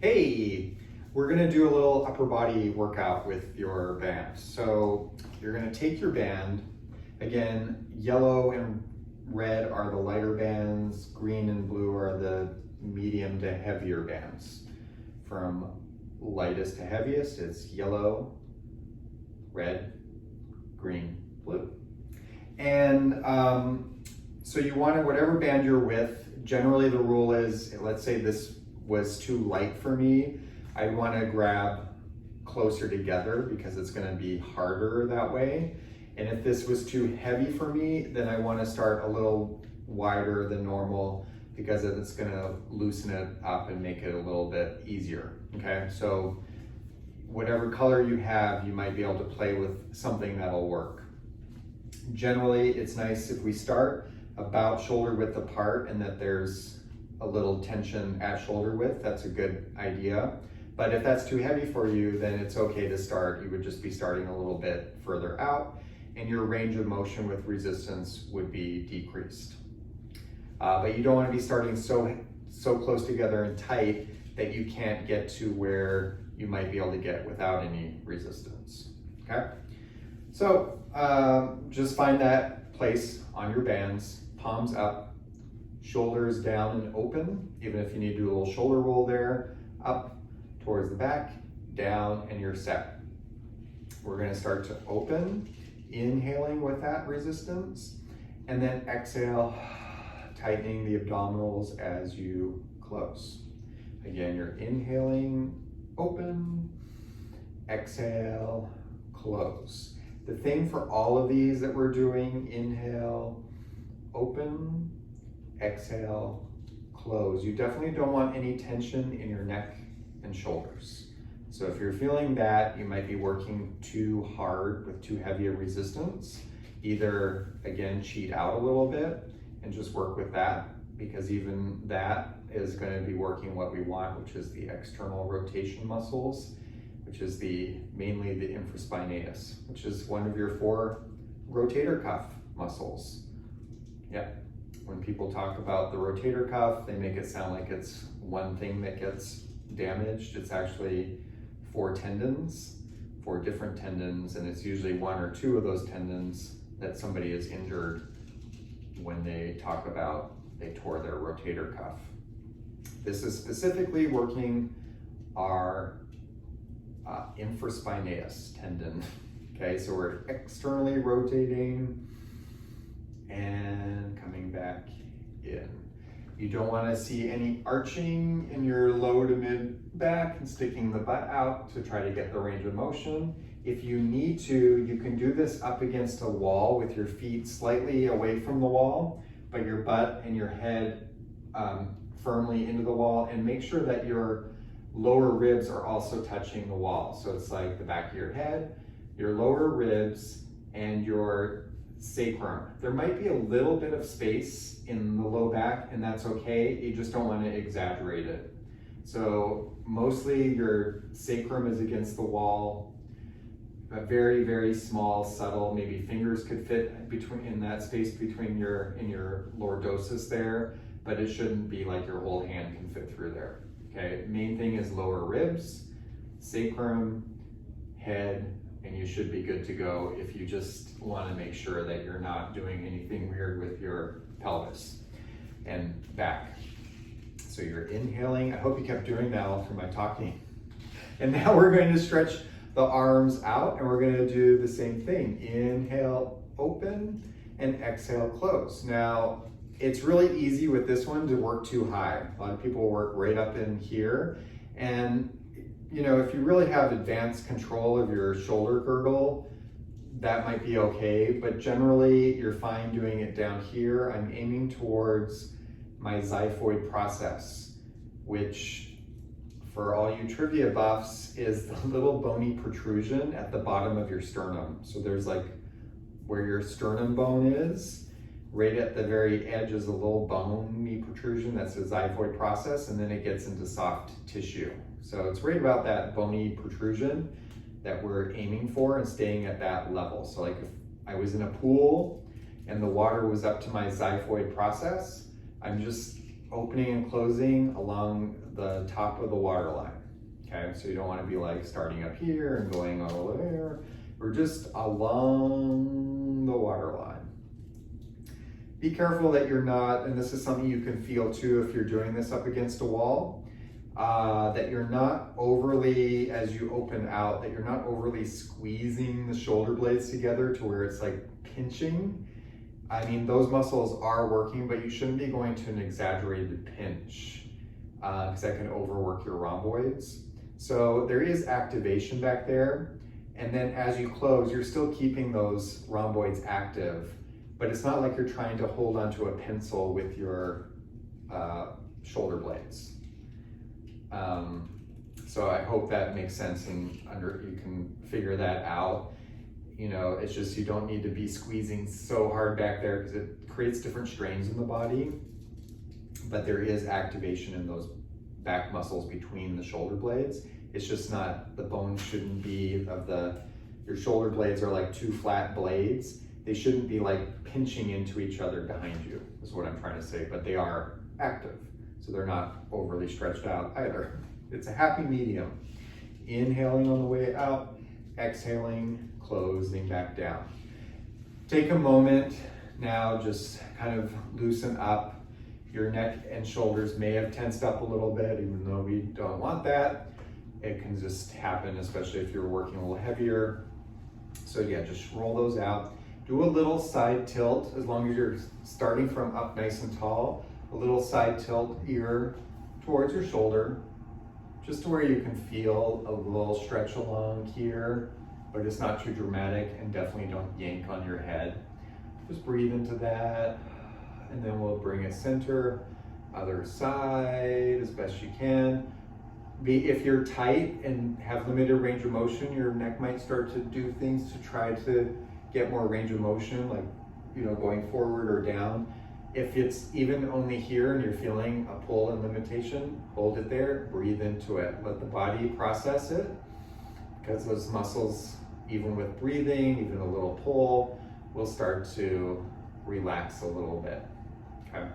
Hey, we're gonna do a little upper body workout with your band. So you're gonna take your band, again, yellow and red are the lighter bands, green and blue are the medium to heavier bands. From lightest to heaviest, it's yellow, red, green, blue. And so you want to, whatever band you're with, generally the rule is, let's say this was too light for me, I want to grab closer together because it's going to be harder that way. And if this was too heavy for me, then I want to start a little wider than normal because it's going to loosen it up and make it a little bit easier. Okay, so whatever color you have, you might be able to play with something that'll work. Generally, it's nice if we start about shoulder width apart and that there's a little tension at shoulder width. That's a good idea. But if that's too heavy for you, then it's okay to start. You would just be starting a little bit further out and your range of motion with resistance would be decreased. But you don't want to be starting so close together and tight that you can't get to where you might be able to get without any resistance, okay? So just find that place on your bands, palms up, shoulders down and open, even if you need to do a little shoulder roll there, up towards the back, down, and you're set. We're gonna start to open, inhaling with that resistance, and then exhale, tightening the abdominals as you close. Again, you're inhaling, open, exhale, close. The thing for all of these that we're doing, inhale, open, exhale, close. You definitely don't want any tension in your neck and shoulders. So if you're feeling that, you might be working too hard with too heavy a resistance. Either, again, cheat out a little bit and just work with that, because even that is going to be working what we want, which is the external rotation muscles, which is mainly the infraspinatus, which is one of your 4 rotator cuff muscles. Yeah. When people talk about the rotator cuff, they make it sound like it's one thing that gets damaged. It's actually 4 tendons, 4 different tendons, and it's usually 1 or 2 of those tendons that somebody is injured when they talk about they tore their rotator cuff. This is specifically working our infraspinatus tendon. Okay, so we're externally rotating and coming back in. You don't want to see any arching in your low to mid back and sticking the butt out to try to get the range of motion. If you need to, you can do this up against a wall with your feet slightly away from the wall, but your butt and your head firmly into the wall, and make sure that your lower ribs are also touching the wall. So it's like the back of your head, your lower ribs, and your sacrum. There might be a little bit of space in the low back, and that's okay. You just don't want to exaggerate it. So mostly your sacrum is against the wall. A very, very small, subtle, maybe fingers could fit in that space between your lordosis there, but it shouldn't be like your whole hand can fit through there. Okay, main thing is lower ribs, sacrum, head, and you should be good to go if you just want to make sure that you're not doing anything weird with your pelvis and back. So you're inhaling. I hope you kept doing that all through my talking. And now we're going to stretch the arms out, and we're going to do the same thing. Inhale, open, and exhale, close. Now, it's really easy with this one to work too high. A lot of people work right up in here. And, you know, if you really have advanced control of your shoulder girdle, that might be okay. But generally, you're fine doing it down here. I'm aiming towards my xiphoid process, which, for all you trivia buffs, is the little bony protrusion at the bottom of your sternum. So there's like where your sternum bone is, right at the very edge is a little bony protrusion. That's the xiphoid process, and then it gets into soft tissue. So it's right about that bony protrusion that we're aiming for and staying at that level. So like if I was in a pool and the water was up to my xiphoid process, I'm just opening and closing along the top of the water line. Okay, so you don't want to be like starting up here and going over there. We're just along the water line. Be careful that you're not, and this is something you can feel too if you're doing this up against a wall, that you're not overly, as you open out, that you're not overly squeezing the shoulder blades together to where it's like pinching. I mean, those muscles are working, but you shouldn't be going to an exaggerated pinch because that can overwork your rhomboids. So there is activation back there. And then as you close, you're still keeping those rhomboids active, but it's not like you're trying to hold onto a pencil with your shoulder blades. So I hope that makes sense and you can figure that out. You know, it's just you don't need to be squeezing so hard back there because it creates different strains in the body, but there is activation in those back muscles between the shoulder blades. It's just not, the bone shouldn't be your shoulder blades are like two flat blades. They shouldn't be like pinching into each other behind you, is what I'm trying to say, but they are active. So they're not overly stretched out either. It's a happy medium. Inhaling on the way out, exhaling, closing back down. Take a moment now, just kind of loosen up. Your neck and shoulders may have tensed up a little bit, even though we don't want that. It can just happen, especially if you're working a little heavier. So yeah, just roll those out. Do a little side tilt, as long as you're starting from up nice and tall, a little side tilt ear towards your shoulder, just to where you can feel a little stretch along here, but it's not too dramatic, and definitely don't yank on your head. Just breathe into that, and then we'll bring it center, other side as best you can. If you're tight and have limited range of motion, your neck might start to do things to try to get more range of motion, like, you know, going forward or down. If it's even only here and you're feeling a pull and limitation, hold it there, breathe into it. Let the body process it, because those muscles, even with breathing, even a little pull, will start to relax a little bit. Okay,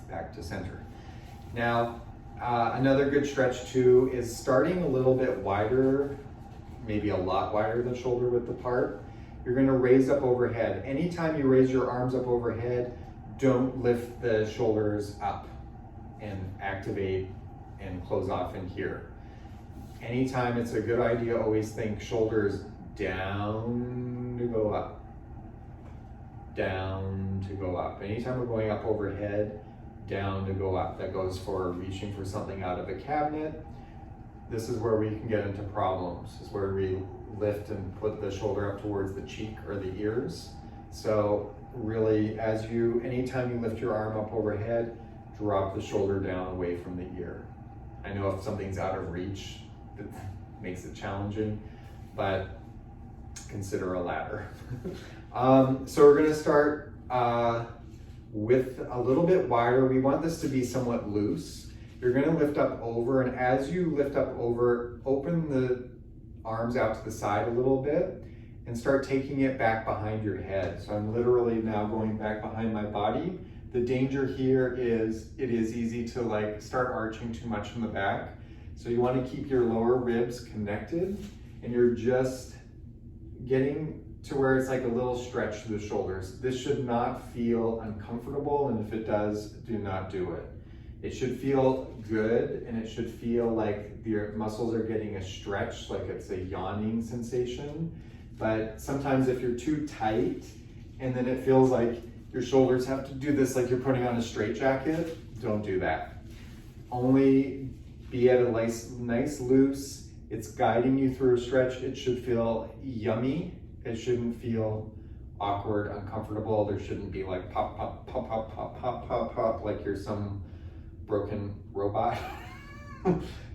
back to center. Now, another good stretch too is starting a little bit wider, maybe a lot wider than shoulder width apart. You're gonna raise up overhead. Anytime you raise your arms up overhead, don't lift the shoulders up and activate and close off in here. Anytime, it's a good idea, always think shoulders down to go up, down to go up. Anytime we're going up overhead, down to go up. That goes for reaching for something out of a cabinet. This is where we can get into problems. This is where we lift and put the shoulder up towards the cheek or the ears. So really, anytime you lift your arm up overhead, drop the shoulder down away from the ear. I know if something's out of reach, it makes it challenging, but consider a ladder. So we're gonna start with a little bit wider. We want this to be somewhat loose. You're gonna lift up over, and as you lift up over, open the arms out to the side a little bit and start taking it back behind your head. So I'm literally now going back behind my body. The danger here is it is easy to like start arching too much in the back. So you want to keep your lower ribs connected, and you're just getting to where it's like a little stretch to the shoulders. This should not feel uncomfortable, and if it does, do not do it. It should feel good, and it should feel like your muscles are getting a stretch, like it's a yawning sensation. But sometimes if you're too tight, and then it feels like your shoulders have to do this like you're putting on a straitjacket, don't do that. Only be at a nice loose. It's guiding you through a stretch. It should feel yummy. It shouldn't feel awkward, uncomfortable. There shouldn't be like pop, pop, pop, pop, pop, pop, pop, pop, like you're some broken robot.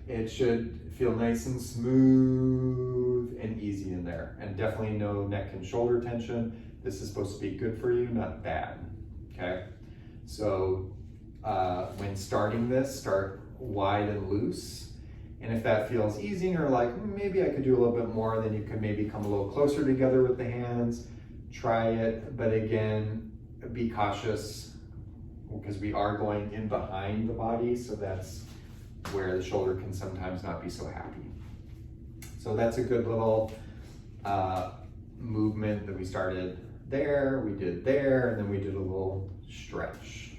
It should feel nice and smooth and easy in there. And definitely no neck and shoulder tension. This is supposed to be good for you, not bad, okay? So when starting this, start wide and loose. And if that feels easy and you're like, maybe I could do a little bit more, then you can maybe come a little closer together with the hands, try it. But again, be cautious, because we are going in behind the body, so that's where the shoulder can sometimes not be so happy. So that's a good little movement that we started there, we did there, and then we did a little stretch.